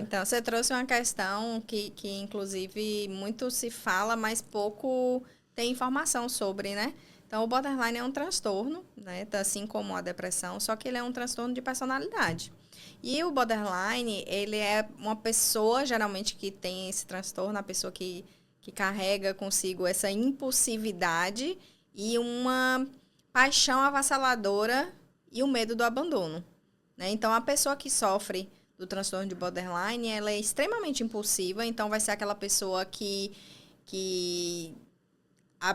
Então, você trouxe uma questão que inclusive, muito se fala, mas pouco tem informação sobre, né? Então, o borderline é um transtorno, né? Assim como a depressão, só que ele é um transtorno de personalidade. E o borderline, ele é uma pessoa, geralmente, que tem esse transtorno, a pessoa que carrega consigo essa impulsividade e uma paixão avassaladora e o medo do abandono, né? Então, a pessoa que sofre do transtorno de borderline, ela é extremamente impulsiva, então vai ser aquela pessoa que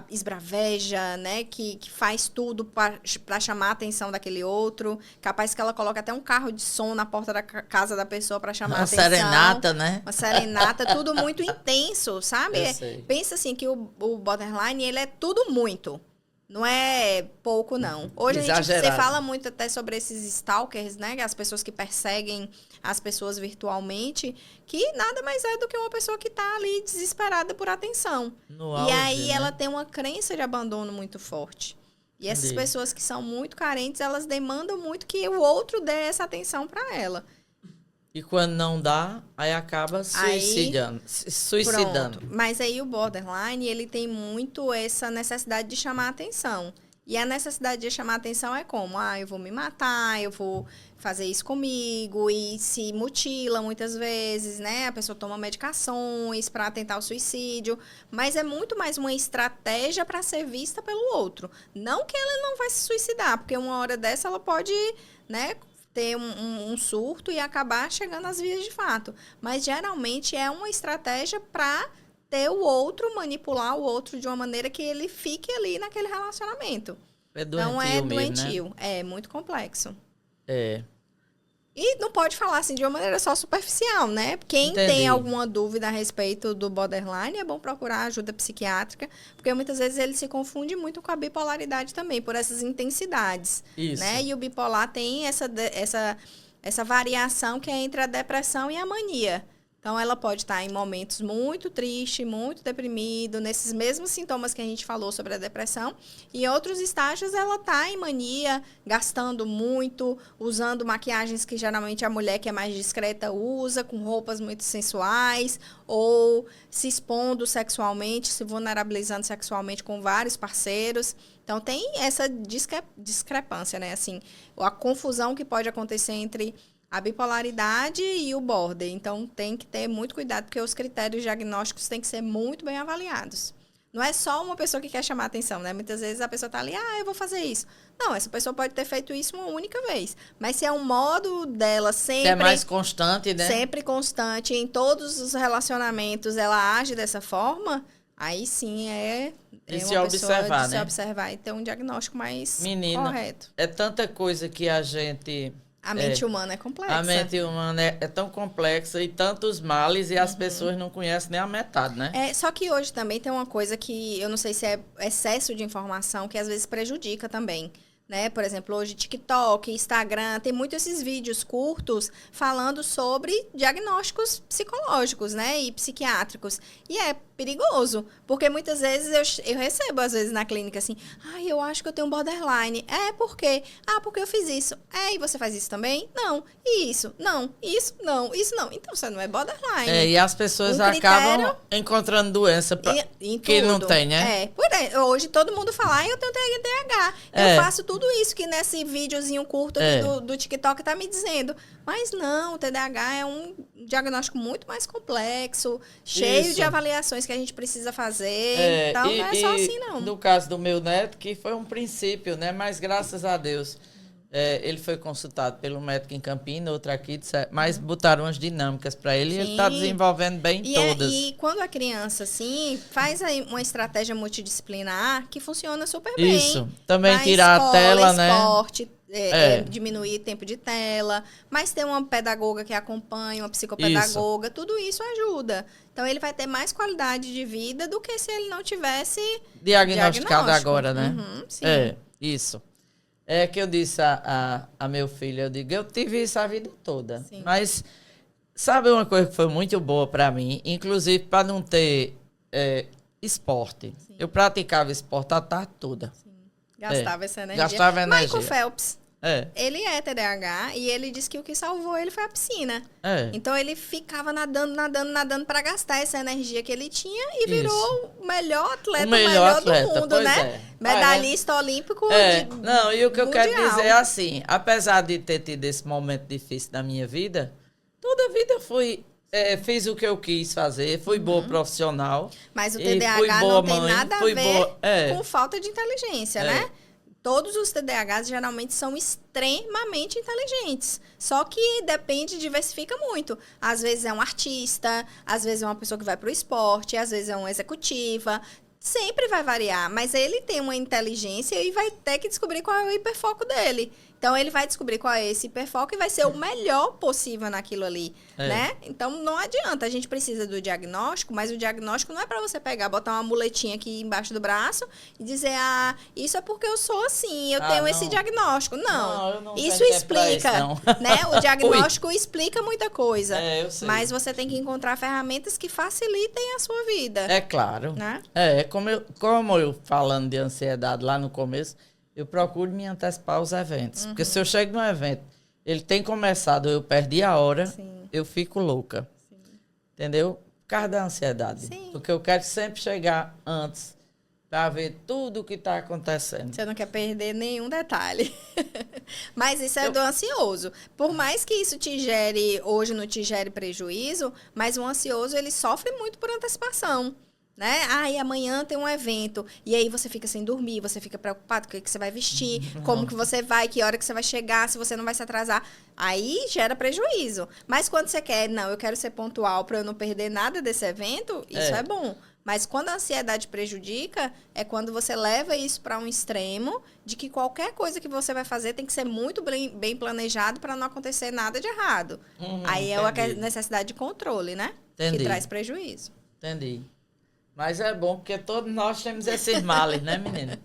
esbraveja, né? Que faz tudo para chamar a atenção daquele outro. Capaz que ela coloca até um carro de som na porta da casa da pessoa para chamar a atenção. Uma serenata, né? Uma serenata, tudo muito intenso, sabe? Eu sei. Pensa assim que o borderline, ele é tudo muito. Não é pouco, não. Hoje você fala muito até sobre esses stalkers, né? As pessoas que perseguem as pessoas virtualmente, que nada mais é do que uma pessoa que está ali desesperada por atenção. No e auge, aí né? ela tem uma crença de abandono muito forte. E essas pessoas que são muito carentes, elas demandam muito que o outro dê essa atenção para ela. E quando não dá, aí acaba suicidando. Pronto. Mas aí o borderline, ele tem muito essa necessidade de chamar a atenção. E a necessidade de chamar a atenção é como? Eu vou me matar, eu vou fazer isso comigo, e se mutila muitas vezes, né? A pessoa toma medicações para tentar o suicídio, mas é muito mais uma estratégia para ser vista pelo outro. Não que ela não vai se suicidar, porque uma hora dessa ela pode, né, ter um surto e acabar chegando às vias de fato. Mas, geralmente, é uma estratégia para ter o outro, manipular o outro de uma maneira que ele fique ali naquele relacionamento. É doentio então, é mesmo, doentio. Né? É muito complexo. É. E não pode falar assim de uma maneira só superficial, né? Quem Entendi. tem alguma dúvida a respeito do borderline, é bom procurar ajuda psiquiátrica, porque muitas vezes ele se confunde muito com a bipolaridade também, por essas intensidades. Isso. Né? E o bipolar tem essa variação que é entre a depressão e a mania. Então, ela pode estar em momentos muito triste, muito deprimido, nesses mesmos sintomas que a gente falou sobre a depressão. E em outros estágios, ela está em mania, gastando muito, usando maquiagens que geralmente a mulher que é mais discreta usa, com roupas muito sensuais, ou se expondo sexualmente, se vulnerabilizando sexualmente com vários parceiros. Então, tem essa discrepância, né? Assim, a confusão que pode acontecer entre a bipolaridade e o border. Então, tem que ter muito cuidado, porque os critérios diagnósticos têm que ser muito bem avaliados. Não é só uma pessoa que quer chamar a atenção, né? Muitas vezes a pessoa está ali, eu vou fazer isso. Não, essa pessoa pode ter feito isso uma única vez. Mas se é um modo dela sempre... Que é mais constante, né? Sempre constante, em todos os relacionamentos ela age dessa forma, aí sim é de se uma observar, pessoa de né? se observar e ter um diagnóstico mais Menina, correto. É tanta coisa que a gente... A mente humana é complexa. A mente humana é tão complexa e tantos males e as pessoas não conhecem nem a metade, né? Só que hoje também tem uma coisa que eu não sei se é excesso de informação que às vezes prejudica também. Né? Por exemplo, hoje TikTok, Instagram, tem muitos esses vídeos curtos falando sobre diagnósticos psicológicos, né? E psiquiátricos. E é perigoso, porque muitas vezes eu recebo, às vezes, na clínica, assim, eu acho que eu tenho borderline. Por quê? Porque eu fiz isso. E você faz isso também? Não. E isso? Não. Isso? Não. Isso não. Então, você não é borderline. E as pessoas acabam encontrando doença que não tem, né? Hoje todo mundo fala, eu tenho TDAH. Eu faço tudo isso que nesse videozinho curto aqui do TikTok tá me dizendo. Mas não, o TDAH é um diagnóstico muito mais complexo, cheio de avaliações que a gente precisa fazer. Então, não é só assim, não. No caso do meu neto, que foi um princípio, né? Mas graças a Deus, ele foi consultado pelo médico em Campinas, outro aqui, mas botaram umas dinâmicas para ele. Sim. E ele está desenvolvendo bem todas. E quando a criança, assim, faz aí uma estratégia multidisciplinar que funciona super bem. Isso. Também tirar a tela, né? Esporte, diminuir o tempo de tela, mas ter uma pedagoga que acompanha, uma psicopedagoga, tudo isso ajuda. Então, ele vai ter mais qualidade de vida do que se ele não tivesse diagnosticado agora, né? Sim. Isso. É que eu disse a meu filho, eu digo, eu tive isso a vida toda. Sim. Mas sabe uma coisa que foi muito boa para mim? Inclusive, para não ter esporte. Sim. Eu praticava esporte a tarde toda. Sim. Gastava essa energia. Gastava energia. Michael Phelps. Ele é TDAH e ele disse que o que salvou ele foi a piscina. Então ele ficava nadando para gastar essa energia que ele tinha e virou o melhor atleta, o melhor do mundo, né? Medalhista olímpico Não, e o que mundial. Eu quero dizer é assim, apesar de ter tido esse momento difícil da minha vida, toda a vida fui... fiz o que eu quis fazer, fui boa profissional. Mas o TDAH não tem nada a ver com falta de inteligência, né? Todos os TDAHs geralmente são extremamente inteligentes. Só que diversifica muito. Às vezes é um artista, às vezes é uma pessoa que vai para o esporte, às vezes é uma executiva. Sempre vai variar, mas ele tem uma inteligência e vai ter que descobrir qual é o hiperfoco dele. Então, ele vai descobrir qual é esse hiperfoco e vai ser o melhor possível naquilo ali, né? Então, não adianta. A gente precisa do diagnóstico, mas o diagnóstico não é para você pegar, botar uma muletinha aqui embaixo do braço e dizer, isso é porque eu sou assim, eu tenho esse diagnóstico. Não, isso explica, né? O diagnóstico explica muita coisa. Eu sei. Mas você tem que encontrar ferramentas que facilitem a sua vida. É claro. Né? Como eu falando de ansiedade lá no começo, eu procuro me antecipar aos eventos. Porque se eu chego num evento, ele tem começado, eu perdi a hora, eu fico louca. Sim. Entendeu? Por causa da ansiedade. Sim. Porque eu quero sempre chegar antes para ver tudo o que está acontecendo. Você não quer perder nenhum detalhe. Mas isso é do ansioso. Por mais que isso hoje não te gere prejuízo, mas o ansioso, ele sofre muito por antecipação. Né? E amanhã tem um evento. E aí você fica sem dormir, você fica preocupado com o que você vai vestir, como que você vai, que hora que você vai chegar, se você não vai se atrasar. Aí gera prejuízo. Mas quando você quer, eu quero ser pontual para eu não perder nada desse evento, isso é bom. Mas quando a ansiedade prejudica, é quando você leva isso para um extremo de que qualquer coisa que você vai fazer tem que ser muito bem planejado para não acontecer nada de errado. Aí é a necessidade de controle, né? Entendi. Que traz prejuízo. Entendi. Mas é bom, porque todos nós temos esses males, né, menina?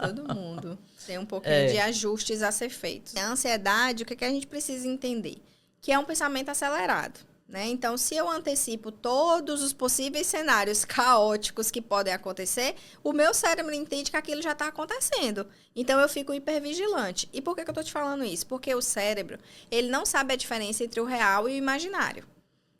Todo mundo. Tem um pouquinho de ajustes a ser feitos. A ansiedade, o que a gente precisa entender? Que é um pensamento acelerado, né? Então, se eu antecipo todos os possíveis cenários caóticos que podem acontecer, o meu cérebro entende que aquilo já está acontecendo. Então, eu fico hipervigilante. E por que eu estou te falando isso? Porque o cérebro, ele não sabe a diferença entre o real e o imaginário.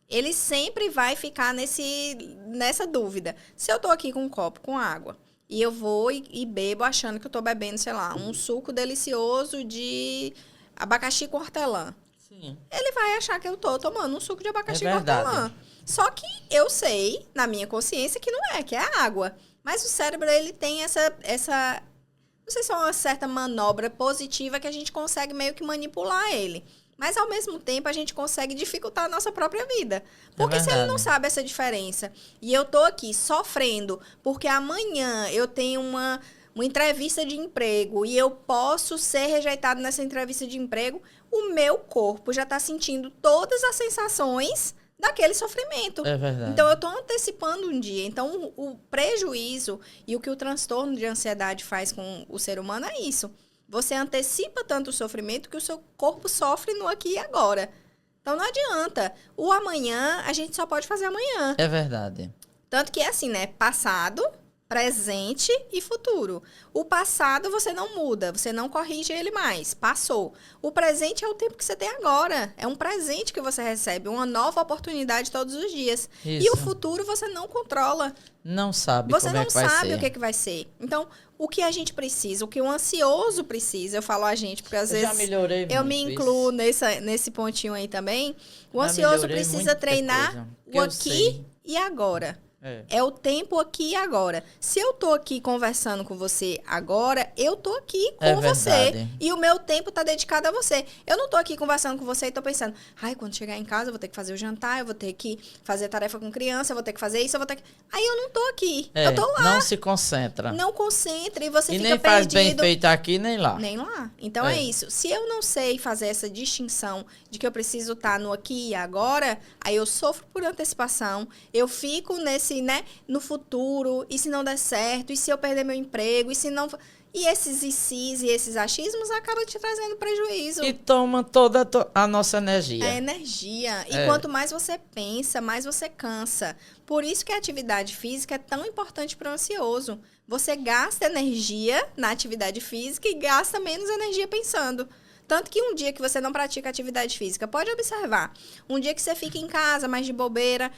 Ele sempre vai ficar nessa dúvida. Se eu tô aqui com um copo com água e eu vou e bebo achando que eu tô bebendo, sei lá, um suco delicioso de abacaxi com hortelã. Sim. Ele vai achar que eu tô tomando um suco de abacaxi com hortelã. Só que eu sei, na minha consciência, que não é, que é água. Mas o cérebro, ele tem essa não sei se é uma certa manobra positiva que a gente consegue meio que manipular ele. Mas, ao mesmo tempo, a gente consegue dificultar a nossa própria vida. Porque se ele não sabe essa diferença e eu tô aqui sofrendo porque amanhã eu tenho uma entrevista de emprego e eu posso ser rejeitado nessa entrevista de emprego, o meu corpo já está sentindo todas as sensações daquele sofrimento. É verdade. Então, eu estou antecipando um dia. Então, o prejuízo e o que o transtorno de ansiedade faz com o ser humano é isso. Você antecipa tanto o sofrimento que o seu corpo sofre no aqui e agora. Então, não adianta. O amanhã, a gente só pode fazer amanhã. É verdade. Tanto que é assim, né? Passado, presente e futuro. O passado você não muda, você não corrige ele mais. Passou. O presente é o tempo que você tem agora. É um presente que você recebe, uma nova oportunidade todos os dias. Isso. E o futuro você não controla. Não sabe você como é que vai ser. Você não sabe o que vai ser. Então, o que a gente precisa, o que o ansioso precisa, eu falo a gente, porque às vezes eu me incluo nesse pontinho aí também. O ansioso precisa treinar o aqui e agora. É o tempo aqui e agora. Se eu tô aqui conversando com você agora, eu tô aqui com você. E o meu tempo tá dedicado a você. Eu não tô aqui conversando com você e tô pensando, quando chegar em casa eu vou ter que fazer o jantar, eu vou ter que fazer tarefa com criança, eu vou ter que fazer isso, eu vou ter que... Aí eu não tô aqui. Eu tô lá. Não se concentra. Não concentra e você fica nem perdido. faz bem feito aqui, nem lá. Nem lá. Então é isso. Se eu não sei fazer essa distinção de que eu preciso estar no aqui e agora, aí eu sofro por antecipação, eu fico no futuro, e se não der certo, e se eu perder meu emprego, e se não... E esses ICs e esses achismos acabam te trazendo prejuízo. E toma toda a nossa energia. A energia. E quanto mais você pensa, mais você cansa. Por isso que a atividade física é tão importante para o ansioso. você gasta energia na atividade física e gasta menos energia pensando. Tanto que um dia que você não pratica atividade física, pode observar, um dia que você fica em casa, mais de bobeira,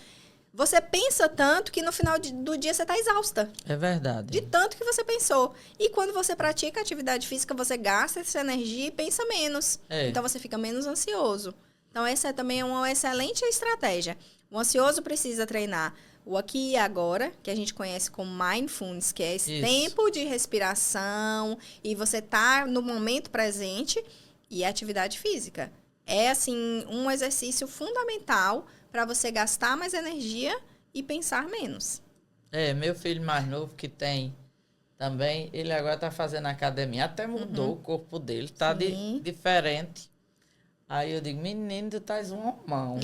você pensa tanto que no final do dia você está exausta. É verdade. De tanto que você pensou. E quando você pratica atividade física, você gasta essa energia e pensa menos. Então, você fica menos ansioso. Então, essa também é uma excelente estratégia. O ansioso precisa treinar o aqui e agora, que a gente conhece como mindfulness, que é esse tempo de respiração e você tá no momento presente, e a atividade física. É, assim, um exercício fundamental para você gastar mais energia e pensar menos. Meu filho mais novo que tem também, ele agora está fazendo academia, até mudou o corpo dele, tá diferente. Aí eu digo, menino, tu estás um homão.